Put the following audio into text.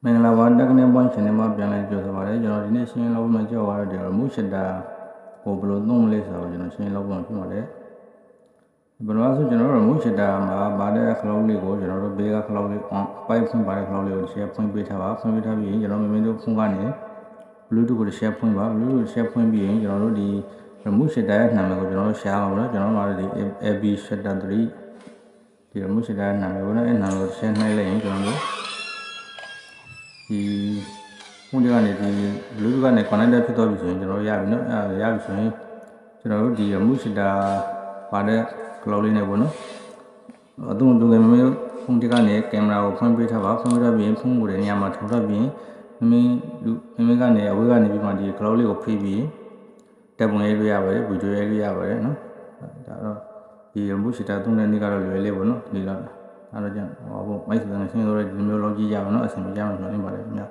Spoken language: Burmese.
မင်္ဂလာပါတက္ကသိုလ်ပွင့်ရှင်နေမှာပြန်လဲကြိုဆိုပါရစေကျွန်တော်ဒီနေ့ရှင်းလောက်မှကြောက်ရတဲ့မုရှတာကိုဘယ်လိုသုံးမလဲဆိုတော့ကျွန်တော်ရှင်းလောက်မှဖြစ်ပါတယ်ဘယ်လိုဆိုကျွန်တော်တို့မုရှတာမှာပါတဲ့ခလုံးလေးကိုကျွန်တော်တို့ဘေးကခလုံးလေးပိုက်ဖွင့်ပါတဲ့ခလုံးလေးကို share ဖွင့်ပေးထားပါဖွင့်ပေးထားပြီးရင်ကျွန်တော်မင်းတို့ဖုန်းကနေ Bluetooth ကို share ဖွင့်ပါ Bluetooth share ဖွင့်ပြီးရင်ကျွန်တော်တို့ဒီမုရှတာရဲ့နာမည်ကိုကျွန်တော်တို့ share ပါမယ်နော်ကျွန်တော်တို့ဒီ AB Shutter 3ဒီမုရှတာရဲ့နာမည်ကိုလည်းအဲ့နာမည်ကို share နှိုင်းလိုက်ရင်ကျွန်တော်တို့ဒီဖုန်းကနေဒီ Bluetooth ကနေ connect ဖြစ်သွားပြီဆိုရင်ကျွန်တော်ရပြီเนาะရပြီဆိုရင်ကျွန်တော်တို့ဒီမုရှတာပါတဲ့ cloud လေးနဲ့ပေါ့နော်အတုံတုံငယ်မမေဖုန်းကနေကင်မရာကိုဖွင့်ပေးထားပါဖွင့်ပေးထားပြီးရင်ဖုန်းကိုလည်းနေရာမှာထောက်ထားပြီးရင်မမေကနေအဝေးကနေပြီးမှဒီ cloud လေးကိုဖိပြီးတက်ပုံလေးတွေ့ရပါတယ်ဗီဒီယိုလေးရပါတယ်เนาะဒါတော့ဒီမုရှတာသုံးတဲ့နေ့ကတော့လွယ်လေးပေါ့နော်ဒီတော့အဲ့တော့ကြောင့်ဟိုမိုက်စံရှင်းတော့ဒီမျိုးလောက်ကြည့်ကြအောင်เนาะအဆင်ပြေကြမှာဖြစ်ပါတယ်ခင်ဗျာ